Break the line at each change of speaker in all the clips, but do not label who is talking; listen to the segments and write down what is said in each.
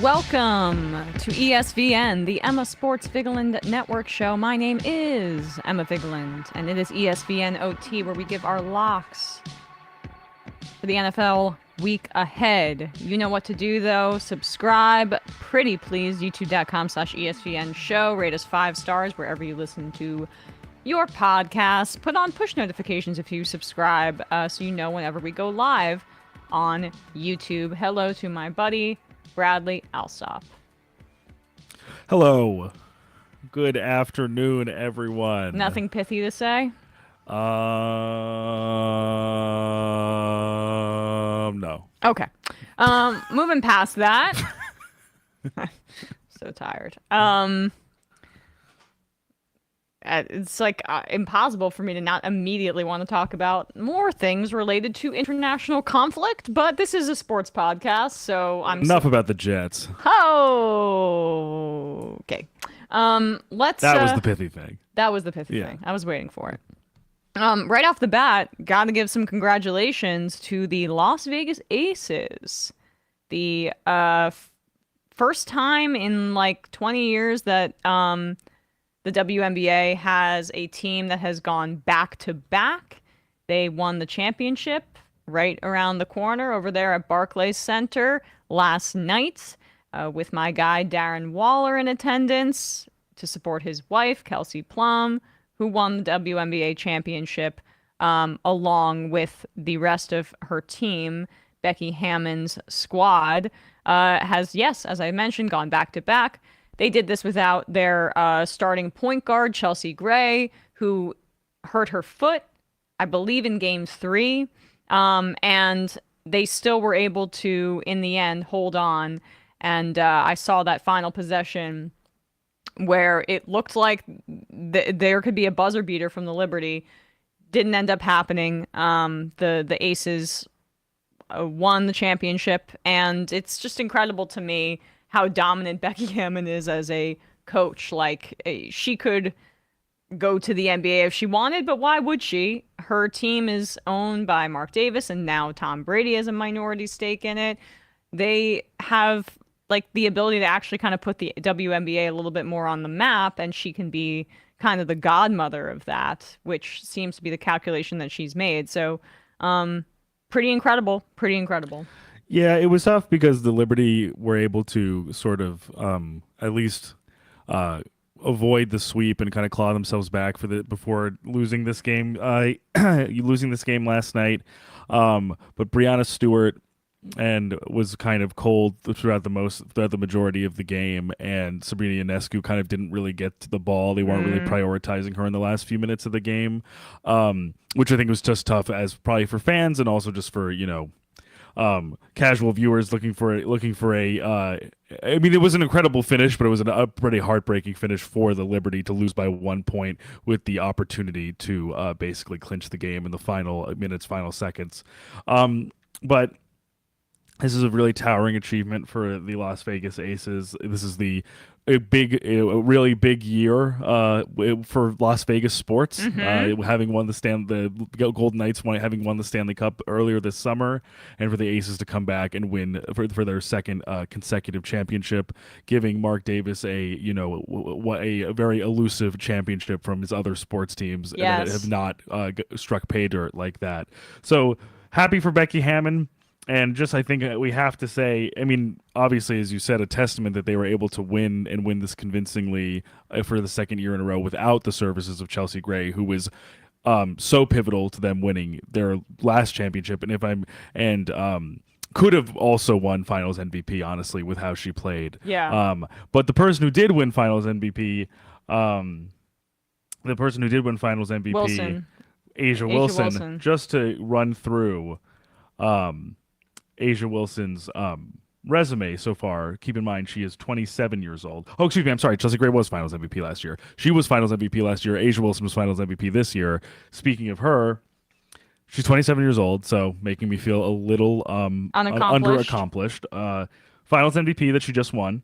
Welcome to ESVN, the Emma Sports Vigeland Network show. My name is Emma Vigeland, and it is ESVN OT, where we give our locks for the NFL week ahead. You know what to do, though. Subscribe, pretty please, youtube.com/ESVN show. Rate us 5 stars wherever you listen to your podcast. Put on push notifications if you subscribe, so you know whenever we go live on YouTube. Hello to my buddy Bradley Alsop.
Hello. Good afternoon, everyone.
Nothing pithy to say?
No.
Okay. Moving past that. So tired. It's like impossible for me to not immediately want to talk about more things related to international conflict, but this is a sports podcast, so
Enough about the Jets.
Oh, okay. Let's.
That was the pithy thing.
That was the pithy thing. I was waiting for it. Right off the bat, got to give some congratulations to the Las Vegas Aces. The first time in like 20 years that the WNBA has a team that has gone back to back. They won the championship right around the corner over there at Barclays Center last night with my guy Darren Waller in attendance to support his wife, Kelsey Plum, who won the WNBA championship along with the rest of her team. Becky Hammond's squad has, yes, as I mentioned, gone back to back. They did this without their starting point guard, Chelsea Gray, who hurt her foot, I believe, in Game 3. And they still were able to, in the end, hold on. And I saw that final possession where it looked like there could be a buzzer beater from the Liberty. Didn't end up happening. The Aces won the championship. And it's just incredible to me how dominant Becky Hammond is as a coach. Like, she could go to the NBA if she wanted, but why would she? Her team is owned by Mark Davis, and now Tom Brady has a minority stake in it. They have, like, the ability to actually kind of put the WNBA a little bit more on the map, and she can be kind of the godmother of that, which seems to be the calculation that she's made. So, pretty incredible. Pretty incredible.
Yeah, it was tough because the Liberty were able to sort of at least avoid the sweep and kind of claw themselves back before losing this game. Losing this game last night, but Breanna Stewart was kind of cold throughout the majority of the game, and Sabrina Ionescu kind of didn't really get to the ball. They weren't really prioritizing her in the last few minutes of the game, which I think was just tough as probably for fans and also just for casual viewers looking for a I mean, it was an incredible finish, but it was a pretty heartbreaking finish for the Liberty to lose by 1 point with the opportunity to basically clinch the game in the final minutes, final seconds. But this is a really towering achievement for the Las Vegas Aces. This is a really big year for Las Vegas sports, having won the Golden Knights having won the Stanley Cup earlier this summer, and for the Aces to come back and win for their second consecutive championship, giving Mark Davis a very elusive championship from his other sports teams that have not struck pay dirt like that. So happy for Becky Hammond. And just, I think we have to say, I mean, obviously, as you said, a testament that they were able to win this convincingly for the second year in a row without the services of Chelsea Gray, who was so pivotal to them winning their last championship, and could have also won Finals MVP, honestly, with how she played.
Yeah.
But the person who did win Finals MVP,
Wilson.
Asia Wilson, just to run through Asia Wilson's resume so far. Keep in mind, she is 27 years old. Oh, excuse me, I'm sorry. Chelsea Gray was Finals MVP last year. She was Finals MVP last year. Asia Wilson was Finals MVP this year. Speaking of her, she's 27 years old, so making me feel a little underaccomplished. Finals MVP that she just won.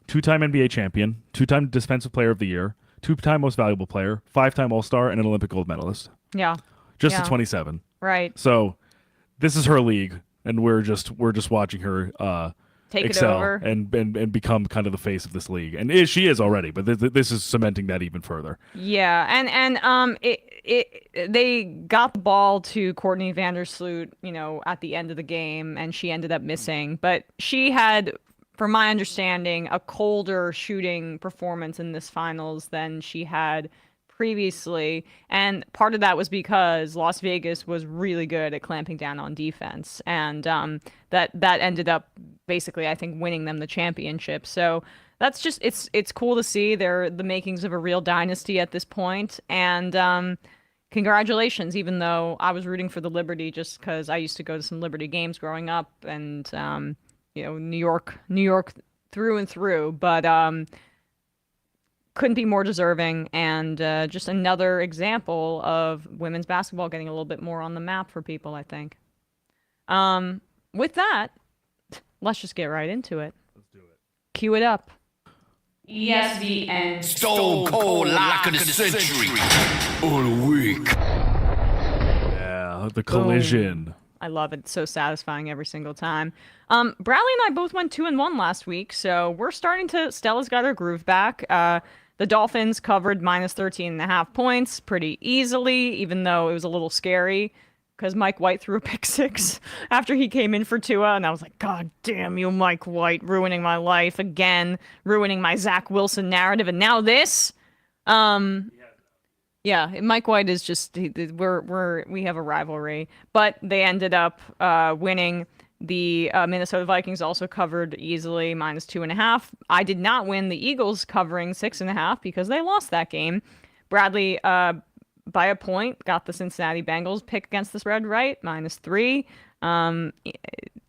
2-time NBA champion. 2-time Defensive Player of the Year. 2-time Most Valuable Player. 5-time All-Star, and an Olympic gold medalist.
Yeah.
Just at 27.
Right.
So this is her league, and we're just watching her
take it
excel
over.
and become kind of the face of this league. And she is already, but this is cementing that even further.
Yeah, and they got the ball to Courtney Vandersloot, at the end of the game, and she ended up missing. But she had, from my understanding, a colder shooting performance in this finals than she had previously, and part of that was because Las Vegas was really good at clamping down on defense, and that ended up basically, I think, winning them the championship. So that's just it's cool to see. They're the makings of a real dynasty at this point, and congratulations. Even though I was rooting for the Liberty just because I used to go to some Liberty games growing up, and New York through and through, but couldn't be more deserving, and just another example of women's basketball getting a little bit more on the map for people, I think. With that, let's just get right into it.
Let's do it.
Cue it up. ESVN
Stone Cold Lock of the Century. All the week.
Yeah, the collision.
Boom. I love it. It's so satisfying every single time. Bradley and I both went 2-1 last week, so we're starting to. Stella's got her groove back. The Dolphins covered minus 13.5 points pretty easily, even though it was a little scary because Mike White threw a pick six after he came in for Tua, and I was like, God damn you, Mike White, ruining my life again, ruining my Zach Wilson narrative, and now this. Yeah, Mike White is just we have a rivalry, but they ended up winning. The Minnesota Vikings also covered easily minus 2.5. I did not win the Eagles covering 6.5 because they lost that game. Bradley, by a point, got the Cincinnati Bengals pick against the spread right, minus 3. And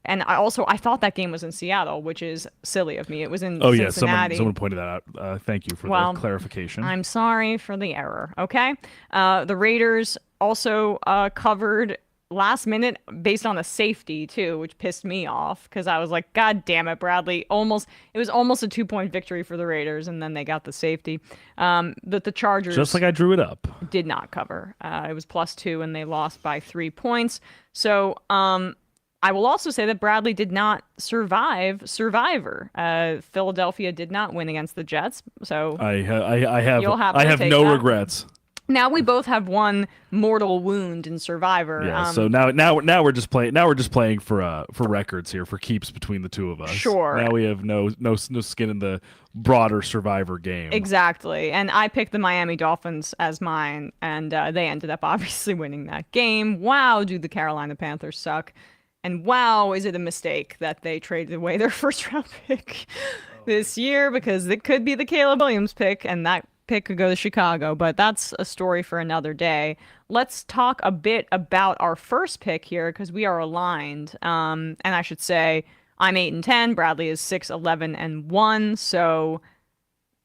I thought that game was in Seattle, which is silly of me. It was in Cincinnati.
Someone pointed that out. Thank you for the clarification.
I'm sorry for the error. Okay. The Raiders also covered last minute based on a safety too, which pissed me off because I was like, God damn it, Bradley. It was almost a 2-point victory for the Raiders, and then they got the safety. The Chargers,
just like I drew it up,
did not cover. It was +2 and they lost by 3 points. So I will also say that Bradley did not survive Survivor. Philadelphia did not win against the Jets, so
I have no regrets.
Now we both have one mortal wound in Survivor.
Yeah. So now we're just playing. Now we're just playing for records here, for keeps between the two of us.
Sure.
Now we have no skin in the broader Survivor game.
Exactly. And I picked the Miami Dolphins as mine, and they ended up obviously winning that game. Wow, do the Carolina Panthers suck? And wow, is it a mistake that they traded away their first round pick this year, because it could be the Caleb Williams pick, and that pick could go to Chicago, but that's a story for another day. Let's talk a bit about our first pick here, because we are aligned. And I should say I'm 8-10, Bradley is 6-11-1, so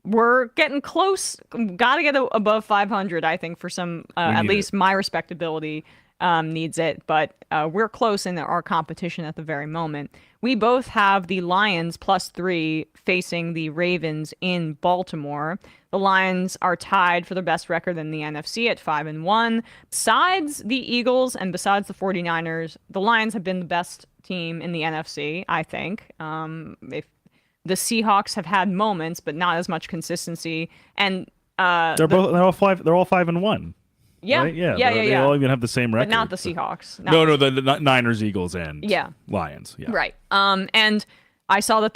we're getting close. Got to get above 500, I think, for some, at least my respectability needs it, but we're close in our competition at the very moment. We both have the Lions +3 facing the Ravens in Baltimore. The Lions are tied for the best record in the NFC at 5-1. Besides the Eagles and besides the 49ers, the Lions have been the best team in the NFC, I think. If the Seahawks have had moments, but not as much consistency, and
they're all 5-1.
Yeah,
right? Yeah.
Yeah.
They all even have the same record.
But not the Seahawks.
No, the Niners, Eagles, and Lions. Yeah.
Right. And I saw that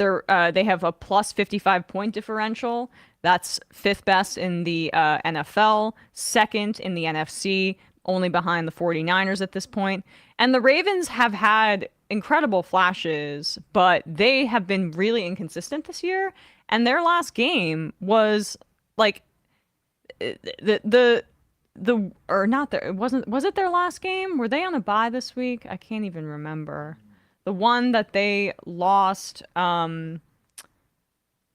they have a +55 point differential. That's 5th best in the NFL, 2nd in the NFC, only behind the 49ers at this point. And the Ravens have had incredible flashes, but they have been really inconsistent this year. And their last game was like was it their last game? Were they on a bye this week? I can't even remember. The one that they lost in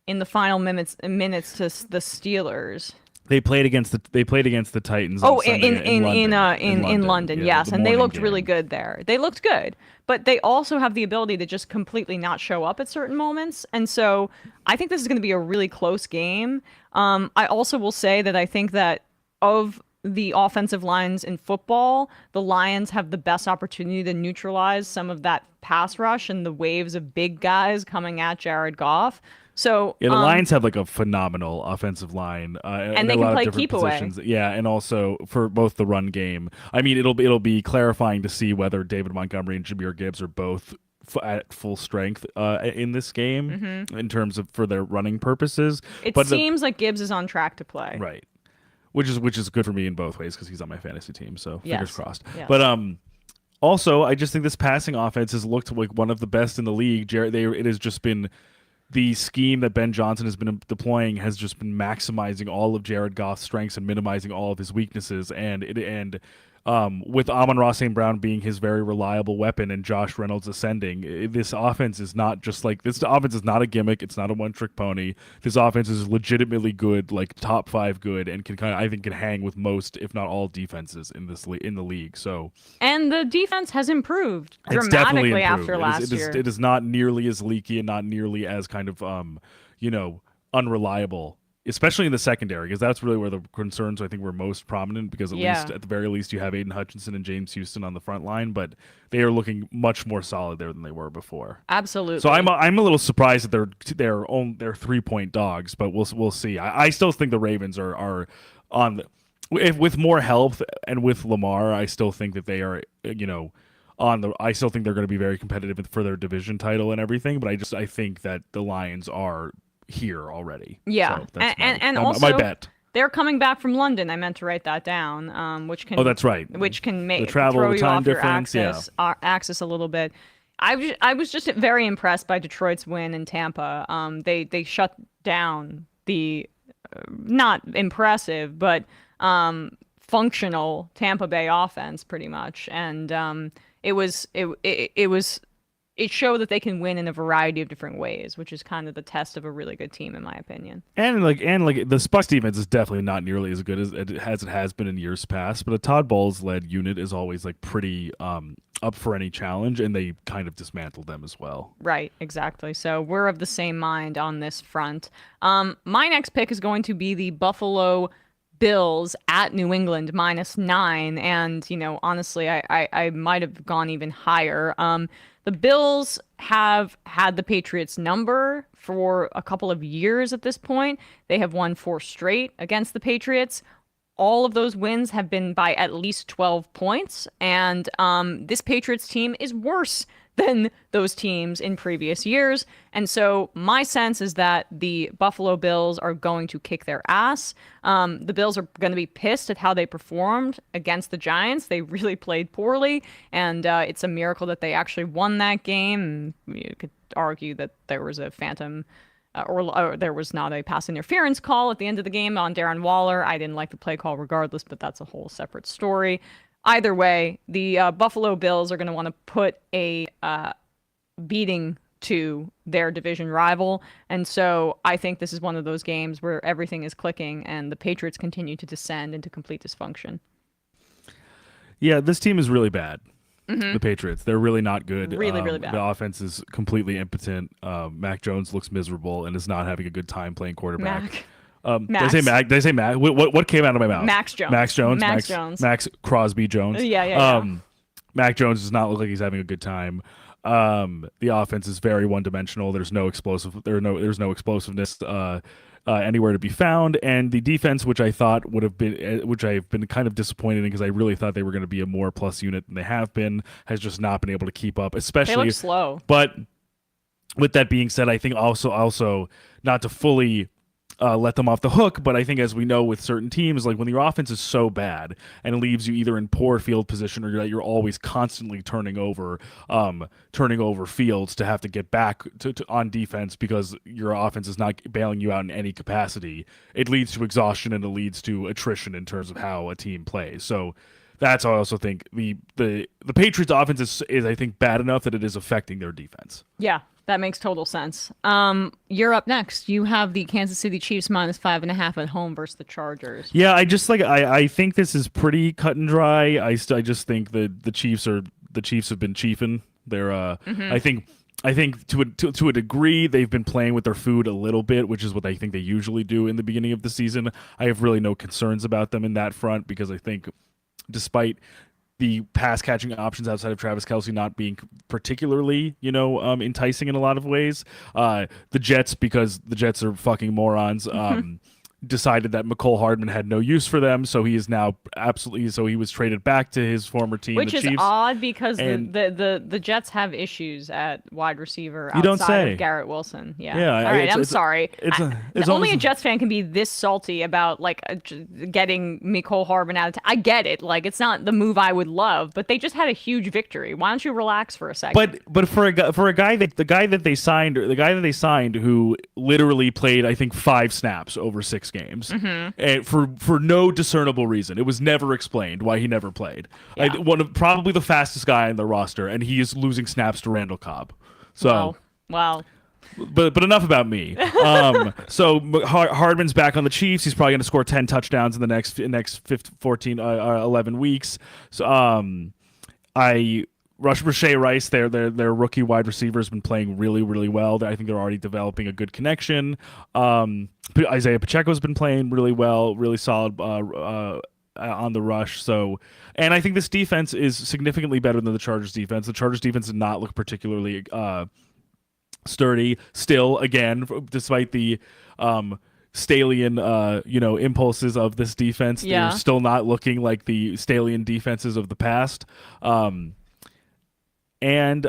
the final minutes to the Steelers.
They played against the Titans.
Oh,
in
London, yes, and they looked really good there. They looked good, but they also have the ability to just completely not show up at certain moments, and so I think this is going to be a really close game. I also will say that I think that of the offensive lines in football, the Lions have the best opportunity to neutralize some of that pass rush and the waves of big guys coming at Jared Goff. So
Yeah, the Lions have like a phenomenal offensive line,
and they
a
can
lot
play
of different
keep away.
positions. Yeah, and also for both the run game. I mean, it'll be clarifying to see whether David Montgomery and Jahmyr Gibbs are both at full strength in this game in terms of for their running purposes.
It
But
seems like Gibbs is on track to play.
right, which is good for me in both ways because he's on my fantasy team. So fingers
Yes.
crossed.
Yes.
But also, I just think this passing offense has looked like one of the best in the league. It has just been the scheme that Ben Johnson has been deploying has just been maximizing all of Jared Goff's strengths and minimizing all of his weaknesses. With Amon-Ra St. Brown being his very reliable weapon and Josh Reynolds ascending, this offense is not just like this. Offense is not a gimmick. It's not a one-trick pony. This offense is legitimately good, like top 5 good, and I think can hang with most, if not all, defenses in the league. So,
and the defense has improved
it's definitely
dramatically
improved.
after last year.
It is not nearly as leaky and not nearly as kind of unreliable, especially in the secondary, because that's really where the concerns I think were most prominent, because at the very least you have Aiden Hutchinson and James Houston on the front line, but they are looking much more solid there than they were before.
Absolutely.
So I'm a little surprised that they're 3-point dogs, but we'll see. I still think the Ravens are on with more help and with Lamar. I still think that they are I still think they're going to be very competitive for their division title and everything, but I think that the Lions are here already.
Yeah,
so that's
and
my
also
bet.
They're coming back from London. I meant to write that down. Which can
that's right.
Which can make
the travel,
throw
the
you
time
off your
difference,
axis a little bit. I was just very impressed by Detroit's win in Tampa. They shut down the not impressive but functional Tampa Bay offense pretty much, and it showed that they can win in a variety of different ways, which is kind of the test of a really good team, in my opinion.
And the Bucs defense is definitely not nearly as good as it has been in years past. But a Todd Bowles led unit is always like pretty up for any challenge, and they kind of dismantled them as well.
Right, exactly. So we're of the same mind on this front. My next pick is going to be the Buffalo Bills at New England -9, and honestly, I might have gone even higher. The Bills have had the Patriots number for a couple of years at this point. They have won 4 straight against the Patriots. All of those wins have been by at least 12 points, and this Patriots team is worse than those teams in previous years. And so my sense is that the Buffalo Bills are going to kick their ass. The Bills are going to be pissed at how they performed against the Giants. They really played poorly, and it's a miracle that they actually won that game. You could argue that there was a phantom or there was not a pass interference call at the end of the game on Darren Waller. I didn't like the play call regardless, but that's a whole separate story. Either way, the Buffalo Bills are going to want to put a beating to their division rival. And so I think this is one of those games where everything is clicking and the Patriots continue to descend into complete dysfunction.
Yeah, this team is really bad. The Patriots, they're really not good.
Really, really bad.
The offense is completely impotent. Mac Jones looks miserable and is not having a good time playing quarterback. Did I say Mac? Did I say Mac? What came out of my mouth?
Max Jones.
Max Jones.
Max Jones.
Max Crosby Jones.
Yeah.
Mac Jones does not look like he's having a good time. The offense is very one-dimensional. There's no explosiveness anywhere to be found, and the defense, which I thought would have been, which I've been kind of disappointed in because I really thought they were going to be a more plus unit than they have been, has just not been able to keep up. Especially
they look slow.
But with that being said, I think also not to fully let them off the hook, but I think as we know with certain teams, like when your offense is so bad and it leaves you either in poor field position or that you're always constantly turning over fields to have to get back to on defense because your offense is not bailing you out in any capacity, it leads to exhaustion and it leads to attrition in terms of how a team plays. So that's why I also think the Patriots offense is I think bad enough that it is affecting their defense.
Yeah. That makes total sense. You're up next. You have the Kansas City Chiefs -5.5 at home versus the Chargers.
Yeah, I think this is pretty cut and dry. I just think the Chiefs have been chiefing. They're I think I think to a degree they've been playing with their food a little bit, which is what I think they usually do in the beginning of the season. I have really no concerns about them in that front because I think despite the pass catching options outside of Travis Kelce not being particularly, enticing in a lot of ways, the Jets, because the Jets are fucking morons, decided that McCole Hardman had no use for them, so he is now he was traded back to his former team,
Which
the
is
Chiefs.
odd because
And
the Jets have issues at wide receiver
You don't
outside
say.
of Garrett Wilson. Yeah.
Yeah,
All right. I'm
it's
sorry.
it's
Only
almost
a Jets fan can be this salty about like getting Mecole Hardman out of town. I get it. Like it's not the move I would love, but they just had a huge victory. Why don't you relax for a second?
But for a guy that they signed who literally played I think 5 snaps over 6 games, and for no discernible reason, it was never explained why he never played.
Yeah.
One of probably the fastest guy on the roster, and he is losing snaps to Randall Cobb. So
Well.
But enough about me. So Hardman's back on the Chiefs. He's probably going to score 10 touchdowns in the next 11 weeks. So Rashae Rice, their rookie wide receiver, has been playing really, really well. I think they're already developing a good connection. Isaiah Pacheco's been playing really well, really solid on the rush. So, and I think this defense is significantly better than the Chargers defense. The Chargers defense did not look particularly sturdy. Still, again, despite the Stallion, impulses of this defense,
Yeah.
they're still not looking like the Stallion defenses of the past. And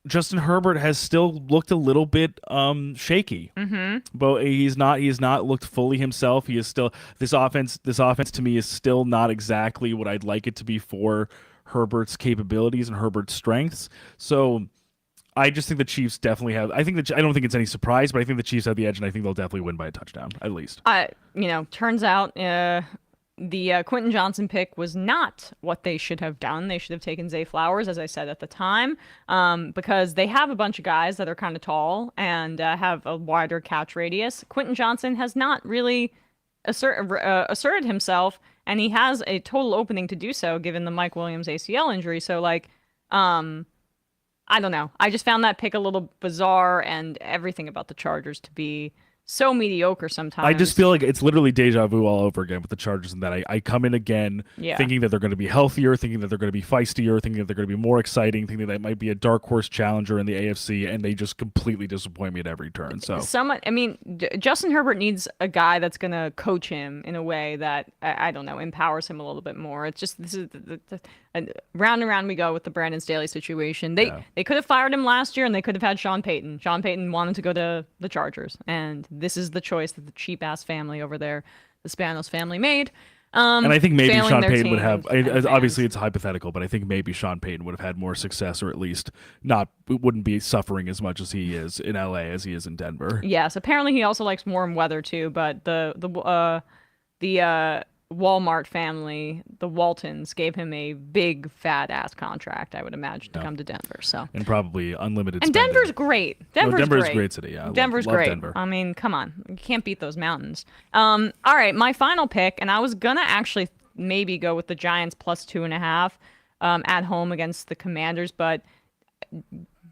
Justin Herbert has still looked a little bit shaky, but he's not looked fully himself. He is still this offense to me is still not exactly what I'd like it to be for Herbert's capabilities and Herbert's strengths. So I just think the Chiefs definitely have. I don't think it's any surprise, but I think the Chiefs have the edge, and I think they'll definitely win by a touchdown at least.
Turns out the Quentin Johnson pick was not what they should have done. They should have taken Zay Flowers, as I said at the time, because they have a bunch of guys that are kind of tall and have a wider catch radius. Quentin Johnson has not really asserted himself, and he has a total opening to do so given the Mike Williams ACL injury. So, I don't know. I just found that pick a little bizarre and everything about the Chargers to be so mediocre sometimes.
I just feel like it's literally deja vu all over again with the Chargers, and that I come in again thinking that they're going to be healthier, thinking that they're going to be feistier, thinking that they're going to be more exciting, thinking that they might be a dark horse challenger in the AFC, and they just completely disappoint me at every turn. So
Justin Herbert needs a guy that's going to coach him in a way that I don't know, empowers him a little bit more. It's just this is round and round we go with the Brandon Staley situation. They could have fired him last year, and they could have had Sean Payton. Sean Payton wanted to go to the Chargers, and this is the choice that the cheap ass family over there, the Spanos family, made.
And I think maybe Sean Payton would have.
and
Obviously,
fans.
it's hypothetical, but I think maybe Sean Payton would have had more success, or at least wouldn't be suffering as much as he is in LA as he is in Denver.
Yes, apparently he also likes warm weather too. But the Walmart family, the Waltons, gave him a big fat ass contract, I would imagine, to come to Denver. So
And probably unlimited.
and
spending.
Denver's great. Denver's
Denver's
great.
a great city. Yeah,
Denver's
love
great.
Denver.
I mean, come on, you can't beat those mountains. All right, my final pick, and I was gonna actually maybe go with the Giants plus 2.5 at home against the Commanders, but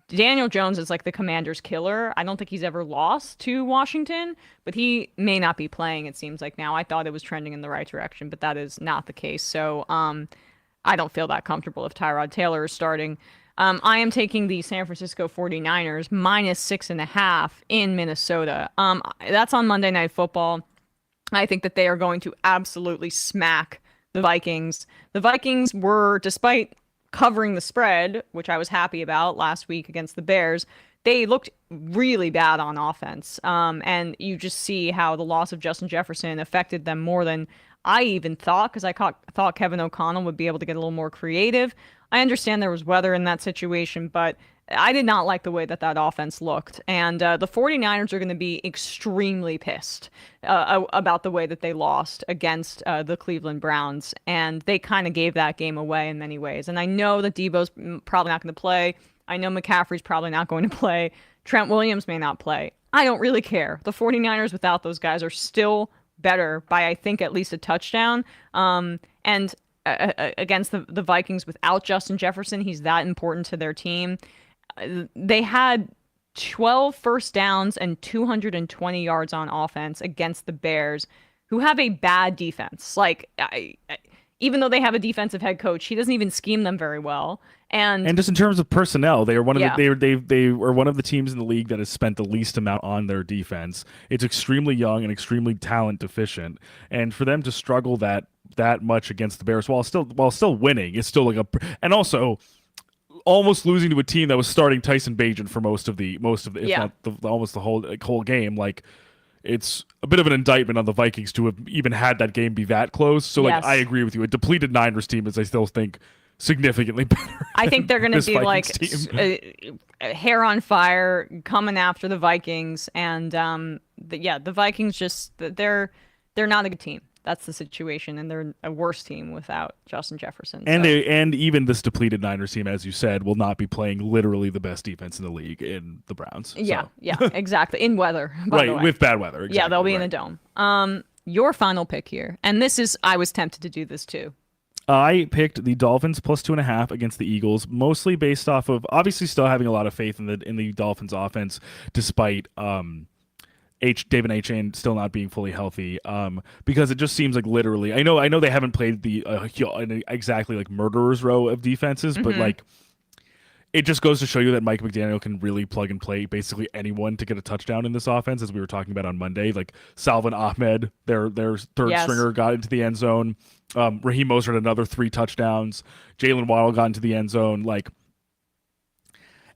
Daniel Jones is like the Commanders' killer. I don't think he's ever lost to Washington, but he may not be playing, it seems like now. I thought it was trending in the right direction, but that is not the case. So I don't feel that comfortable if Tyrod Taylor is starting. I am taking the San Francisco 49ers minus 6.5 in Minnesota. That's on Monday Night Football. I think that they are going to absolutely smack the Vikings. The Vikings were, despite covering the spread, which I was happy about last week against the Bears, they looked really bad on offense. And you just see how the loss of Justin Jefferson affected them more than I even thought, because I thought Kevin O'Connell would be able to get a little more creative. I understand there was weather in that situation, but I did not like the way that offense looked. And the 49ers are going to be extremely pissed about the way that they lost against the Cleveland Browns. And they kind of gave that game away in many ways. And I know that Debo's probably not going to play. I know McCaffrey's probably not going to play. Trent Williams may not play. I don't really care. The 49ers without those guys are still better by, I think, at least a touchdown. And against the Vikings without Justin Jefferson, he's that important to their team. They had 12 first downs and 220 yards on offense against the Bears, who have a bad defense. Like, even though they have a defensive head coach, he doesn't even scheme them very well. And
And just in terms of personnel, they are one of
yeah,
they are one of the teams in the league that has spent the least amount on their defense. It's extremely young and extremely talent deficient, and for them to struggle that much against the Bears while still winning, it's still like and also almost losing to a team that was starting Tyson Bagent for most of the if
yeah,
not almost the whole game. Like, it's a bit of an indictment on the Vikings to have even had that game be that close. So like,
yes.
I agree with you. A depleted Niners team is, I still think, significantly better.
I think they're going to be like
team.
hair on fire coming after the Vikings, and the Vikings just they're not a good team. That's the situation, and they're a worse team without Justin Jefferson.
And
so.
and even this depleted Niners team, as you said, will not be playing literally the best defense in the league in the Browns.
Yeah,
So.
yeah, exactly. In weather, by the
Right,
way.
with bad weather. Exactly,
Yeah, they'll be in
right.
the dome. Your final pick here, and this is I was tempted to do this too.
I picked the Dolphins plus 2.5 against the Eagles, mostly based off of obviously still having a lot of faith in the Dolphins offense, despite David Achane still not being fully healthy. Because it just seems like literally, I know they haven't played the exactly like murderer's row of defenses, but like, it just goes to show you that Mike McDaniel can really plug and play basically anyone to get a touchdown in this offense, as we were talking about on Monday. Like Salvin Ahmed, their third stringer, got into the end zone. Raheem Mostert had another 3 touchdowns. Jalen Waddle got into the end zone. Like,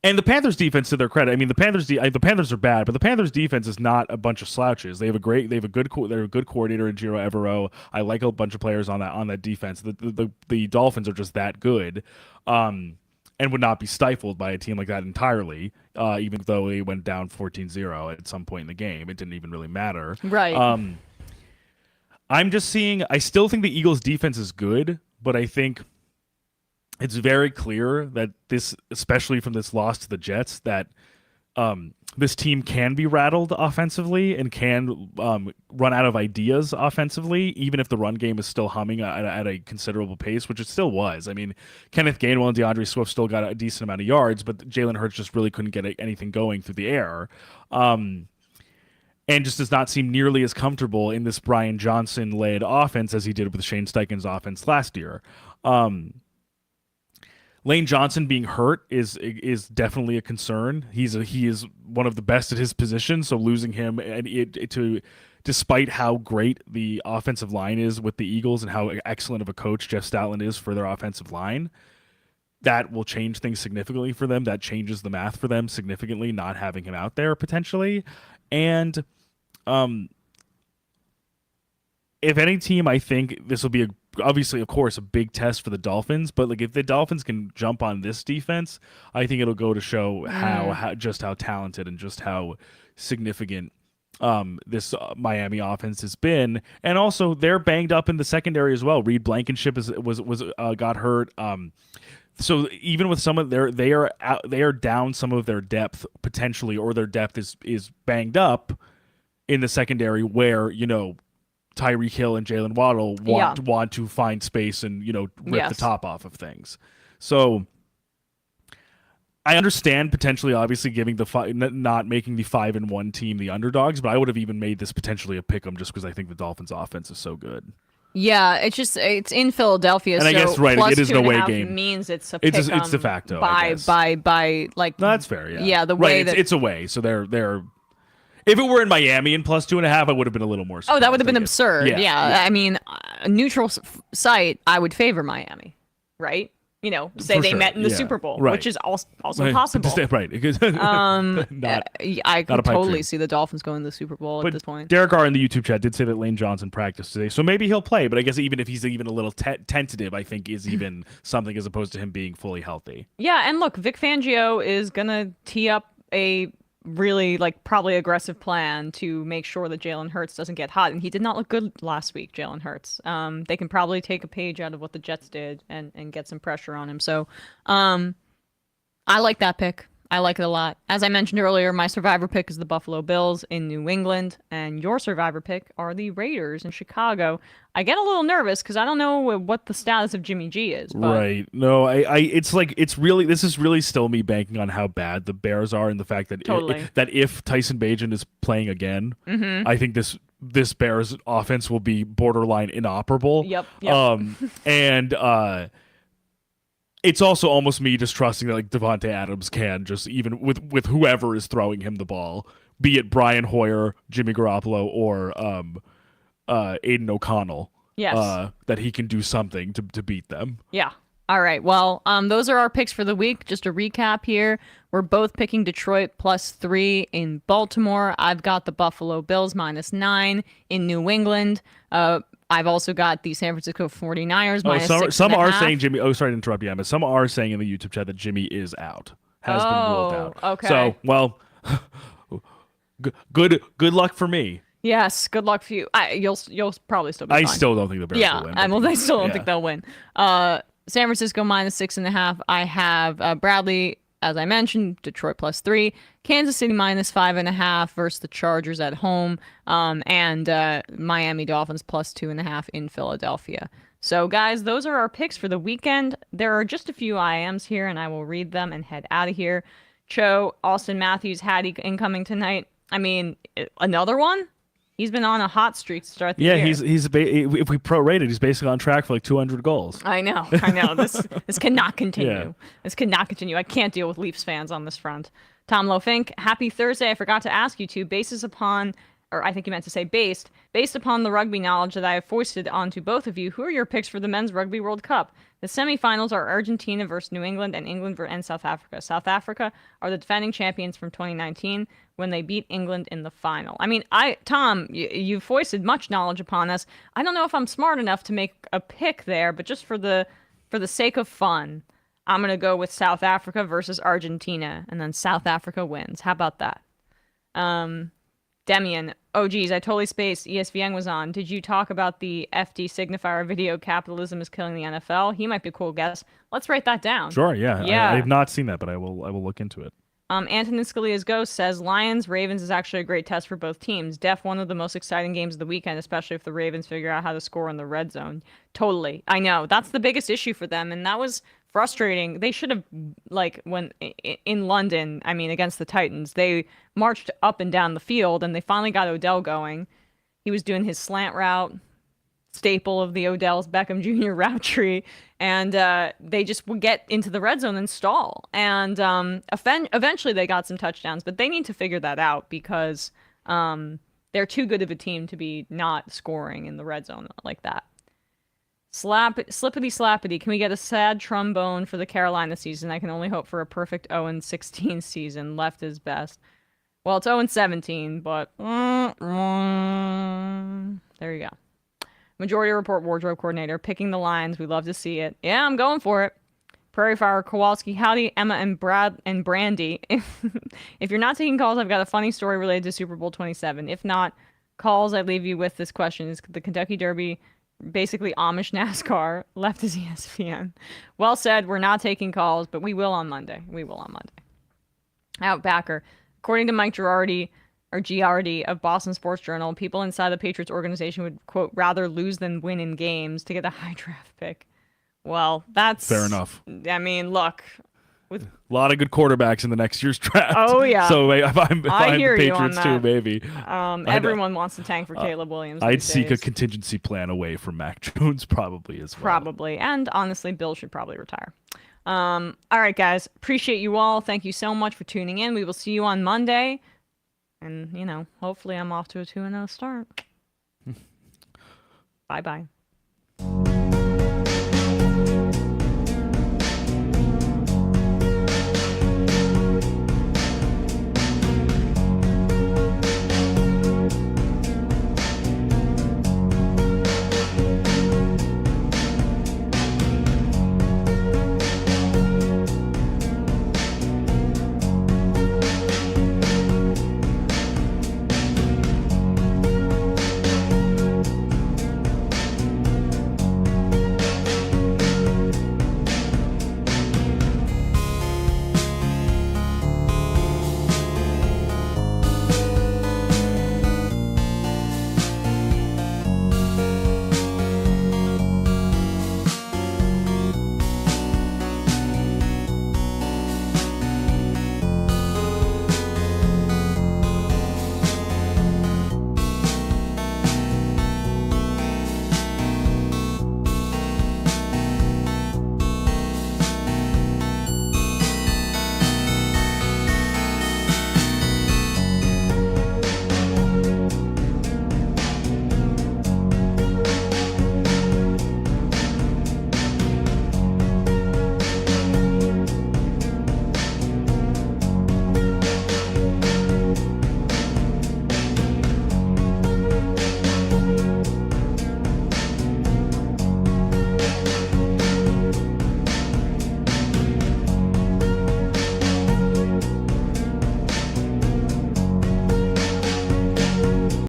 and the Panthers defense, to their credit, I mean, the Panthers are bad, but the Panthers defense is not a bunch of slouches. They're a good coordinator in Giro Evero. I like a bunch of players on that defense. The Dolphins are just that good. And would not be stifled by a team like that entirely, even though they went down 14-0 at some point in the game. It didn't even really matter.
Right.
I'm just seeing, I still think the Eagles' defense is good, but I think it's very clear that this, especially from this loss to the Jets, that this team can be rattled offensively and can run out of ideas offensively, even if the run game is still humming at a considerable pace, which it still was. I mean, Kenneth Gainwell and DeAndre Swift still got a decent amount of yards, but Jalen Hurts just really couldn't get anything going through the air. And just does not seem nearly as comfortable in this Brian Johnson-led offense as he did with Shane Steichen's offense last year. Lane Johnson being hurt is definitely a concern. He is one of the best at his position, so losing him despite how great the offensive line is with the Eagles and how excellent of a coach Jeff Stoutland is for their offensive line, that will change things significantly for them. That changes the math for them significantly, not having him out there potentially. And if any team, I think this will be obviously, of course, a big test for the Dolphins. But like, if the Dolphins can jump on this defense, I think it'll go to show how talented and just how significant this Miami offense has been. And also, they're banged up in the secondary as well. Reed Blankenship got hurt. So even with some of they are down some of their depth potentially, or their depth is banged up in the secondary, where Tyreek Hill and Jalen Waddle want to find space and rip the top off of things. So I understand potentially, obviously, giving not making the 5-1 team the underdogs, but I would have even made this potentially a pick'em just because I think the Dolphins' offense is so good.
Yeah, it's in Philadelphia,
and
so
I guess
plus
it is an away game.
Means it's a
it's
pick-em
de facto
by like.
No, that's fair. Yeah,
the way
it's away, so they're. If it were in Miami and plus 2.5, I would have been a little more surprised.
Oh, that would have been absurd.
Yeah.
I mean, a neutral site, I would favor Miami, right? Say they met in the Super Bowl,
right.
which is also possible.
Right.
I could totally see the Dolphins going to the Super Bowl at this point.
Derek Carr in the YouTube chat did say that Lane Johnson practiced today, so maybe he'll play. But I guess even if he's even a little tentative, I think is even something as opposed to him being fully healthy.
Yeah, and look, Vic Fangio is gonna tee up a really probably aggressive plan to make sure that Jalen Hurts doesn't get hot, and he did not look good last week. Jalen Hurts. They can probably take a page out of what the Jets did and get some pressure on him. So, I like that pick. I like it a lot. As I mentioned earlier, my survivor pick is the Buffalo Bills in New England, and your survivor pick are the Raiders in Chicago. I get a little nervous because I don't know what the status of Jimmy G is. But
Right. No, it's really, this is really still me banking on how bad the Bears are and the fact that
Totally.
that if Tyson Bagent is playing again, I think this Bears offense will be borderline inoperable.
Yep.
And it's also almost me just trusting that like Devontae Adams can just, even with whoever is throwing him the ball, be it Brian Hoyer, Jimmy Garoppolo, or Aiden O'Connell.
Yes.
That he can do something to beat them.
Yeah. All right. Well, those are our picks for the week. Just a recap here. We're both picking Detroit +3 in Baltimore. I've got the Buffalo Bills -9 in New England. I've also got the San Francisco 49ers -6.5.
Some are saying Jimmy. Oh, sorry to interrupt you, Emma. Some are saying in the YouTube chat that Jimmy is out, has been ruled out.
Okay.
So, well, good luck for me.
Yes. Good luck for you. You'll probably still be fine.
I still don't think the Bears will win.
I still don't think they'll win. San Francisco -6.5. I have Bradley, as I mentioned, Detroit +3, Kansas City -5.5 versus the Chargers at home, and Miami Dolphins +2.5 in Philadelphia. So, guys, those are our picks for the weekend. There are just a few IMs here, and I will read them and head out of here. Cho, Austin Matthews, Hattie incoming tonight. I mean, another one? He's been on a hot streak to start the year.
Yeah, if we prorated, he's basically on track for like 200 goals.
I know. This cannot continue.
Yeah.
This cannot continue. I can't deal with Leafs fans on this front. Tom Lofink, happy Thursday. I forgot to ask you two, based upon the rugby knowledge that I have foisted onto both of you, who are your picks for the Men's Rugby World Cup? The semifinals are Argentina versus New England and England and South Africa. South Africa are the defending champions from 2019 when they beat England in the final. I mean, Tom, you've foisted much knowledge upon us. I don't know if I'm smart enough to make a pick there, but just for the sake of fun, I'm going to go with South Africa versus Argentina, and then South Africa wins. How about that? Demian, oh geez, I totally spaced. ESVN was on. Did you talk about the FD signifier video, capitalism is killing the NFL? He might be a cool guest. Let's write that down.
Sure, yeah.
Yeah.
I have not seen that, but I will look into it.
Antonin Scalia's Ghost says Lions Ravens is actually a great test for both teams. One of the most exciting games of the weekend, especially if the Ravens figure out how to score in the red zone. Totally. I know. That's the biggest issue for them, and that was frustrating. They should have, like, when in London, I mean, against the Titans, they marched up and down the field, and they finally got Odell going. He was doing his slant route, staple of the Odell's Beckham Jr. route tree, and they just would get into the red zone and stall. And eventually they got some touchdowns, but they need to figure that out because they're too good of a team to be not scoring in the red zone like that. Slippity slappity, can we get a sad trombone for the Carolina season? I can only hope for a perfect 0-16 season. Left is best. Well, it's 0-17, but there you go. Majority Report wardrobe coordinator picking the lines. We love to see it. Yeah, I'm going for it. Prairie Fire Kowalski, howdy, Emma and Brad and Brandy. If you're not taking calls, I've got a funny story related to Super Bowl 27. If not calls, I leave you with this question: is the Kentucky Derby basically Amish NASCAR? Left is ESPN. Well said. We're not taking calls, but we will on Monday. Outbacker. According to Mike Girardi, or Giardi of Boston Sports Journal, people inside the Patriots organization would, quote, rather lose than win in games to get a high draft pick. Well, that's...
Fair enough.
I mean, look...
A lot of good quarterbacks in the next year's draft.
Oh, yeah.
So if I'm the
you on
Patriots too, maybe.
Everyone wants to tank for Caleb Williams.
I'd
these
seek
days.
a contingency plan away from Mac Jones probably as well.
Probably. And honestly, Bill should probably retire. All right, guys. Appreciate you all. Thank you so much for tuning in. We will see you on Monday. And, hopefully I'm off to a 2-0 start. Bye-bye.